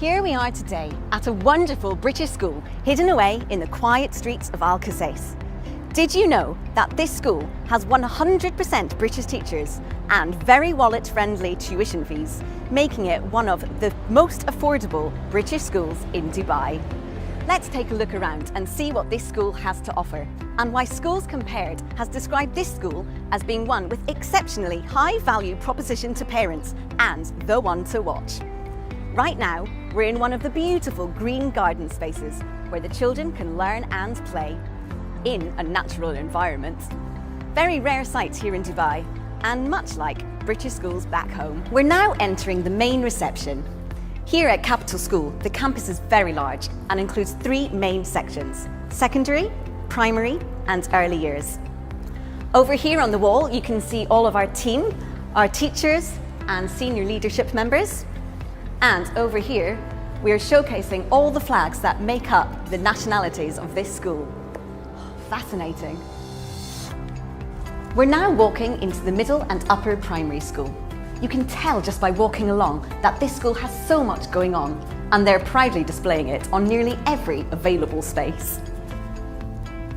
Here we are today at a wonderful British school hidden away in the quiet streets of Alcaçace. Did you know that this school has 100% British teachers and very wallet-friendly tuition fees, making it one of the most affordable British schools in Dubai? Let's take a look around and see what this school has to offer, and why Schools Compared has described this school as being one with exceptionally high value proposition to parents and the one to watch. Right now, we're in one of the beautiful green garden spaces where the children can learn and play in a natural environment. Very rare sight here in Dubai, and much like British schools back home. We're now entering the main reception. Here at Capital School, the campus is very large and includes 3 main sections: secondary, primary and early years. Over here on the wall, you can see all of our team, our teachers and senior leadership members. And over here, we are showcasing all the flags that make up the nationalities of this school. Fascinating. We're now walking into the middle and upper primary school. You can tell just by walking along that this school has so much going on, and they're proudly displaying it on nearly every available space.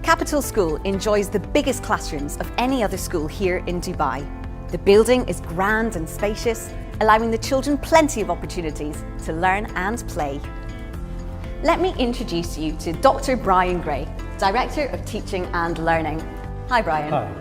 Capital School enjoys the biggest classrooms of any other school here in Dubai. The building is grand and spacious, allowing the children plenty of opportunities to learn and play. Let me introduce you to Dr. Brian Gray, Director of Teaching and Learning. Hi Brian. Hi.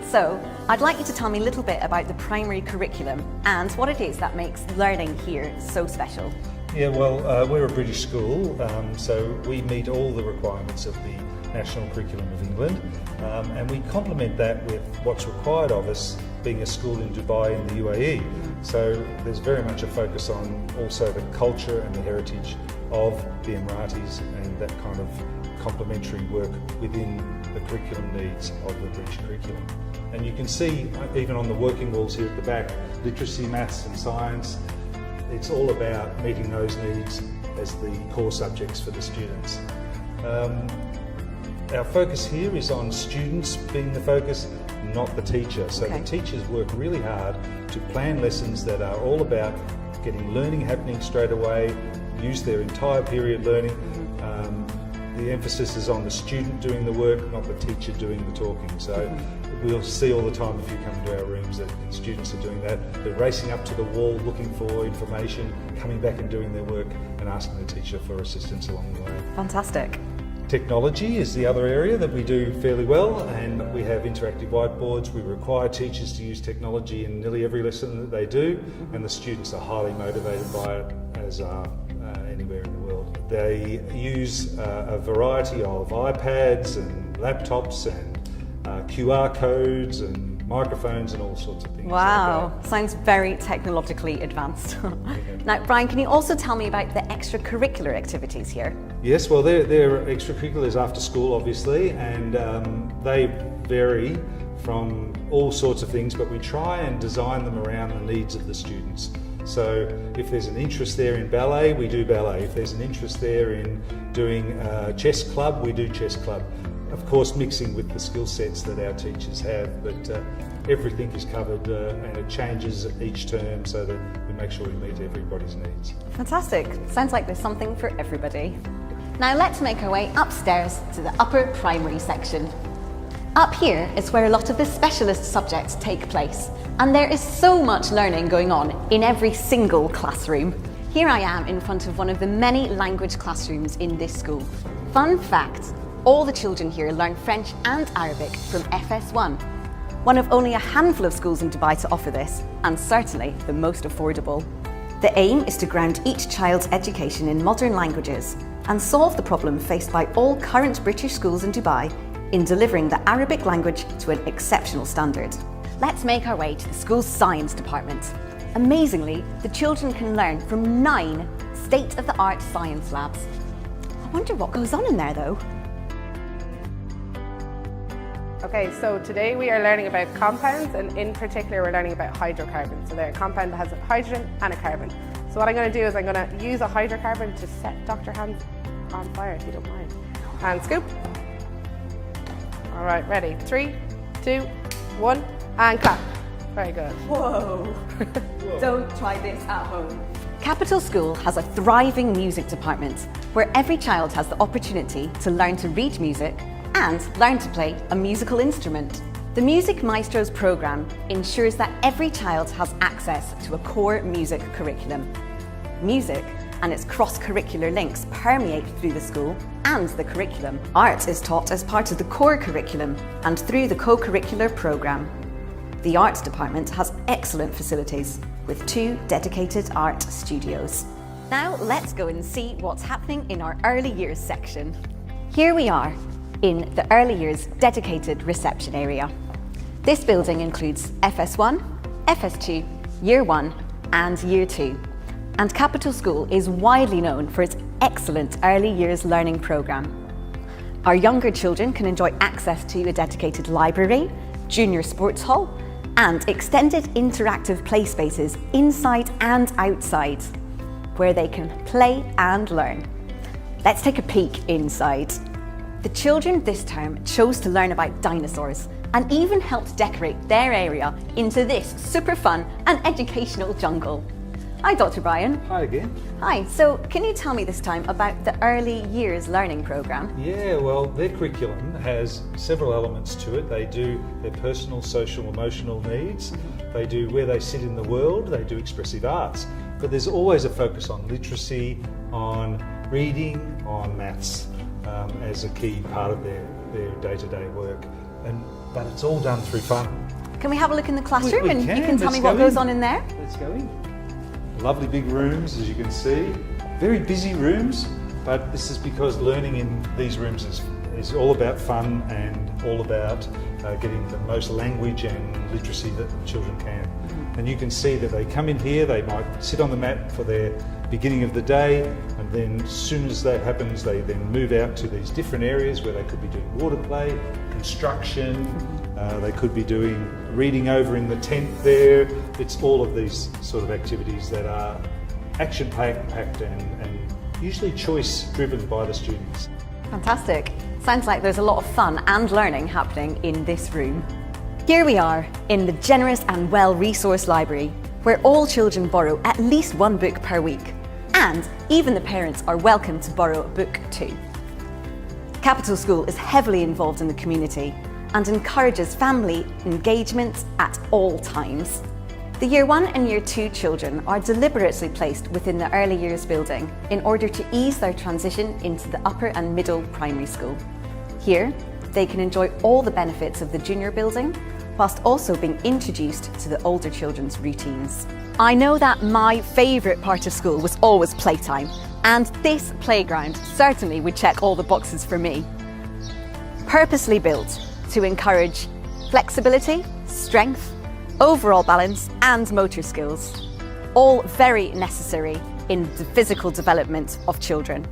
So, I'd like you to tell me a little bit about the primary curriculum and what it is that makes learning here so special. Yeah, well, we're a British school, so we meet all the requirements of the National Curriculum of England, and we complement that with what's required of us being a school in Dubai and the UAE. So there's very much a focus on also the culture and the heritage of the Emiratis and that kind of complementary work within the curriculum needs of the British curriculum. And you can see even on the working walls here at the back, literacy, maths and science, it's all about meeting those needs as the core subjects for the students. Our focus here is on students being the focus, not the teacher. So the teachers work really hard to plan lessons that are all about getting learning happening straight away, use their entire period learning. The emphasis is on the student doing the work, not the teacher doing the talking. So we'll see all the time if you come to our rooms that students are doing that. They're racing up to the wall looking for information, coming back and doing their work and asking the teacher for assistance along the way. Fantastic. Technology is the other area that we do fairly well, and we have interactive whiteboards. We require teachers to use technology in nearly every lesson that they do, and the students are highly motivated by it, as are anywhere in the world. They use a variety of iPads and laptops and QR codes and microphones and all sorts of things. Wow, sounds very technologically advanced. Now, Brian, can you also tell me about the extracurricular activities here? Yes, well, they're extracurriculars after school, obviously, and they vary from all sorts of things, but we try and design them around the needs of the students. So if there's an interest there in ballet, we do ballet. If there's an interest there in doing chess club, we do chess club. Of course, mixing with the skill sets that our teachers have, but everything is covered and it changes each term so that we make sure we meet everybody's needs. Fantastic. Sounds like there's something for everybody. Now let's make our way upstairs to the upper primary section. Up here is where a lot of the specialist subjects take place, and there is so much learning going on in every single classroom. Here I am in front of one of the many language classrooms in this school. Fun fact, all the children here learn French and Arabic from FS1. One of only a handful of schools in Dubai to offer this, and certainly the most affordable. The aim is to ground each child's education in modern languages and solve the problem faced by all current British schools in Dubai in delivering the Arabic language to an exceptional standard. Let's make our way to the school's science department. Amazingly, the children can learn from 9 state-of-the-art science labs. I wonder what goes on in there though. Okay, so today we are learning about compounds, and in particular we're learning about hydrocarbons. So they're a compound that has a hydrogen and a carbon. So what I'm going to do is I'm going to use a hydrocarbon to set Dr. Hans on fire, if you don't mind. And scoop. All right, ready? 3, 2, 1, and clap. Very good. Whoa! Don't try this at home. Capital School has a thriving music department where every child has the opportunity to learn to read music and learn to play a musical instrument. The Music Maestros programme ensures that every child has access to a core music curriculum. Music and its cross-curricular links permeate through the school and the curriculum. Art is taught as part of the core curriculum and through the co-curricular programme. The Arts Department has excellent facilities with 2 dedicated art studios. Now let's go and see what's happening in our early years section. Here we are in the early years dedicated reception area. This building includes FS1, FS2, Year 1 and Year 2. And Capital School is widely known for its excellent early years learning programme. Our younger children can enjoy access to a dedicated library, junior sports hall, and extended interactive play spaces inside and outside, where they can play and learn. Let's take a peek inside. The children this term chose to learn about dinosaurs and even helped decorate their area into this super fun and educational jungle. Hi, Dr. Brian. Hi again. Hi, so can you tell me this time about the Early Years Learning Programme? Yeah, well, their curriculum has several elements to it. They do their personal, social, emotional needs. They do where they sit in the world. They do expressive arts. But there's always a focus on literacy, on reading, on maths as a key part of their day-to-day work. But it's all done through fun. Can we have a look in the classroom We and can. you can tell Let's me what go goes in. on in there? Let's go in. Lovely big rooms, as you can see. Very busy rooms, but this is because learning in these rooms is all about fun and all about getting the most language and literacy that the children can. And you can see that they come in here, they might sit on the mat for their beginning of the day, and then as soon as that happens, they then move out to these different areas where they could be doing water play, construction, they could be doing reading over in the tent there. It's all of these sort of activities that are action-packed and usually choice-driven by the students. Fantastic. Sounds like there's a lot of fun and learning happening in this room. Here we are in the generous and well-resourced library, where all children borrow at least 1 book per week, and even the parents are welcome to borrow a book too. Capital School is heavily involved in the community and encourages family engagement at all times. The Year 1 and Year 2 children are deliberately placed within the early years building in order to ease their transition into the upper and middle primary school. Here, they can enjoy all the benefits of the junior building, whilst also being introduced to the older children's routines. I know that my favourite part of school was always playtime, and this playground certainly would check all the boxes for me. Purposely built to encourage flexibility, strength, overall balance and motor skills, all very necessary in the physical development of children.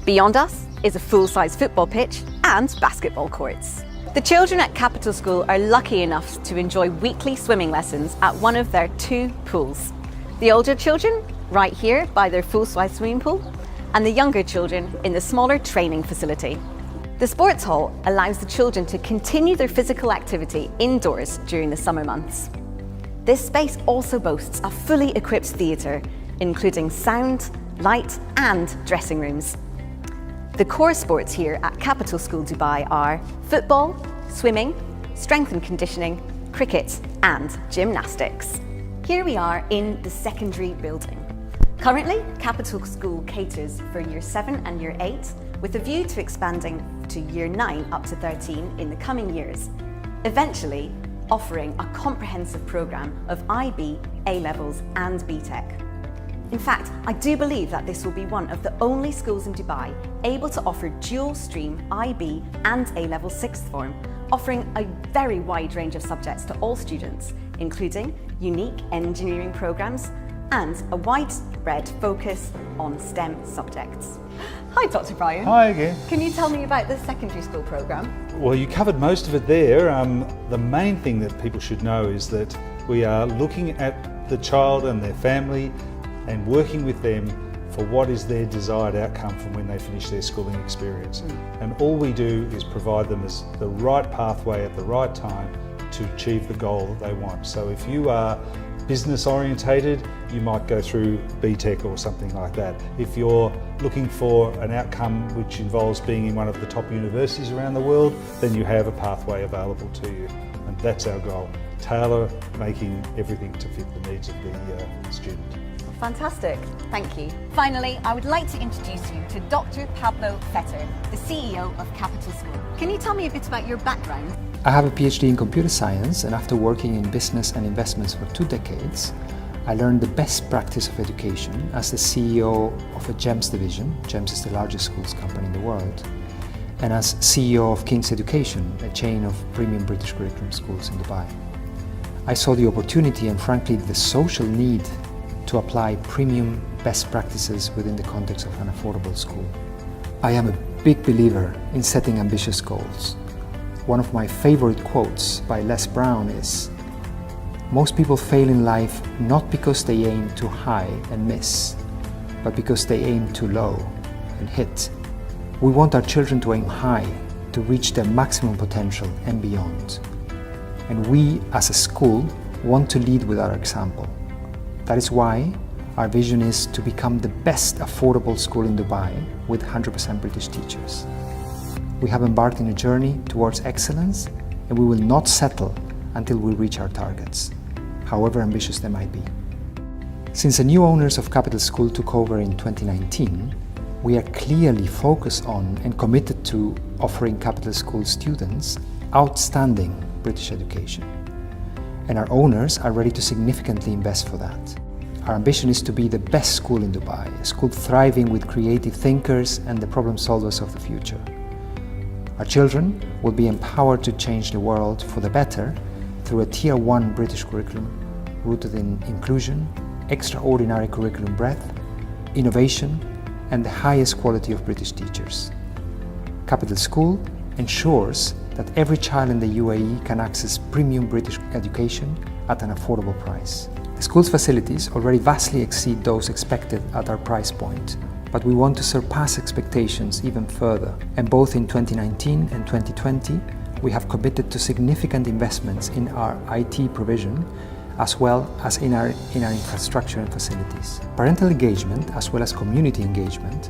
Beyond us is a full-size football pitch and basketball courts. The children at Capital School are lucky enough to enjoy weekly swimming lessons at one of their 2 pools. The older children right here by their full-size swimming pool, and the younger children in the smaller training facility. The sports hall allows the children to continue their physical activity indoors during the summer months. This space also boasts a fully equipped theatre, including sound, light and dressing rooms. The core sports here at Capital School Dubai are football, swimming, strength and conditioning, cricket and gymnastics. Here we are in the secondary building. Currently, Capital School caters for Year 7 and Year 8 with a view to expanding to Year 9 up to 13 in the coming years, eventually offering a comprehensive programme of IB, A-levels and BTEC. In fact, I do believe that this will be one of the only schools in Dubai able to offer dual stream IB and A-level 6th form, offering a very wide range of subjects to all students, including unique engineering programmes and a widespread focus on STEM subjects. Hi Dr. Brian. Hi again. Can you tell me about the secondary school programme? Well, you covered most of it there. The main thing that people should know is that we are looking at the child and their family and working with them for what is their desired outcome from when they finish their schooling experience. And all we do is provide them as the right pathway at the right time to achieve the goal that they want. So if you are business orientated, you might go through BTEC or something like that. If you're looking for an outcome which involves being in one of the top universities around the world, then you have a pathway available to you. And that's our goal, tailor making everything to fit the needs of the student. Fantastic, thank you. Finally, I would like to introduce you to Dr. Pablo Fetter, the CEO of Capital School. Can you tell me a bit about your background? I have a PhD in computer science, and after working in business and investments for 2 decades, I learned the best practice of education as the CEO of a GEMS division. GEMS is the largest schools company in the world, and as CEO of King's Education, a chain of premium British curriculum schools in Dubai. I saw the opportunity and frankly the social need to apply premium best practices within the context of an affordable school. I am a big believer in setting ambitious goals. One of my favorite quotes by Les Brown is, "Most people fail in life not because they aim too high and miss, but because they aim too low and hit." We want our children to aim high, to reach their maximum potential and beyond. And we, as a school, want to lead with our example. That is why our vision is to become the best affordable school in Dubai with 100% British teachers. We have embarked on a journey towards excellence, and we will not settle until we reach our targets, however ambitious they might be. Since the new owners of Capital School took over in 2019, we are clearly focused on and committed to offering Capital School students outstanding British education. And our owners are ready to significantly invest for that. Our ambition is to be the best school in Dubai, a school thriving with creative thinkers and the problem solvers of the future. Our children will be empowered to change the world for the better through a Tier 1 British curriculum rooted in inclusion, extraordinary curriculum breadth, innovation, and the highest quality of British teachers. Capital School ensures that every child in the UAE can access premium British education at an affordable price. The school's facilities already vastly exceed those expected at our price point, but we want to surpass expectations even further. And both in 2019 and 2020, we have committed to significant investments in our IT provision, as well as in our infrastructure and facilities. Parental engagement, as well as community engagement,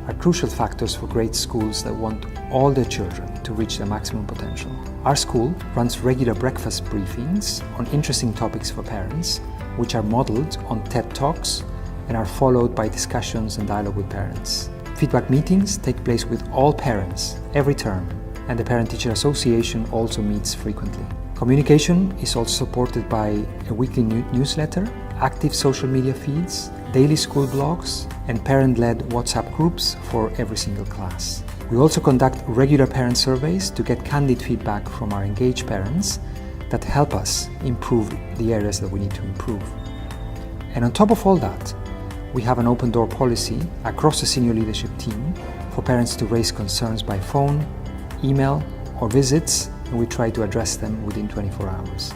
are crucial factors for great schools that want all their children to reach their maximum potential. Our school runs regular breakfast briefings on interesting topics for parents, which are modeled on TED Talks and are followed by discussions and dialogue with parents. Feedback meetings take place with all parents every term, and the Parent-Teacher Association also meets frequently. Communication is also supported by a weekly newsletter, active social media feeds, daily school blogs, and parent-led WhatsApp groups for every single class. We also conduct regular parent surveys to get candid feedback from our engaged parents that help us improve the areas that we need to improve. And on top of all that, we have an open door policy across the senior leadership team for parents to raise concerns by phone, email, or visits, and we try to address them within 24 hours.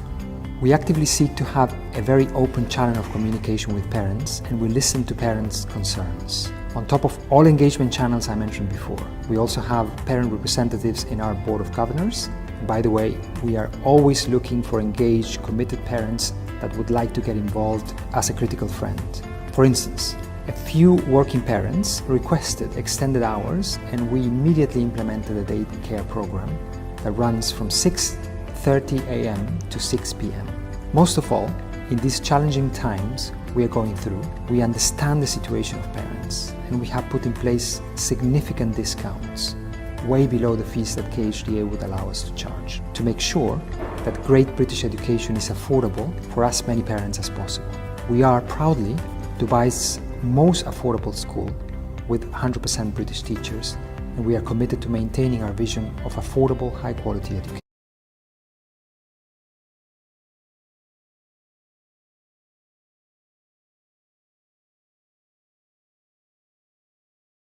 We actively seek to have a very open channel of communication with parents, and we listen to parents' concerns. On top of all engagement channels I mentioned before, we also have parent representatives in our Board of Governors. And by the way, we are always looking for engaged, committed parents that would like to get involved as a critical friend. For instance, a few working parents requested extended hours, and we immediately implemented a daycare program that runs from 6:30 a.m. to 6 p.m. Most of all, in these challenging times we are going through, we understand the situation of parents, and we have put in place significant discounts, way below the fees that KHDA would allow us to charge, to make sure that great British education is affordable for as many parents as possible. We are proudly Dubai's most affordable school with 100% British teachers, and we are committed to maintaining our vision of affordable, high-quality education.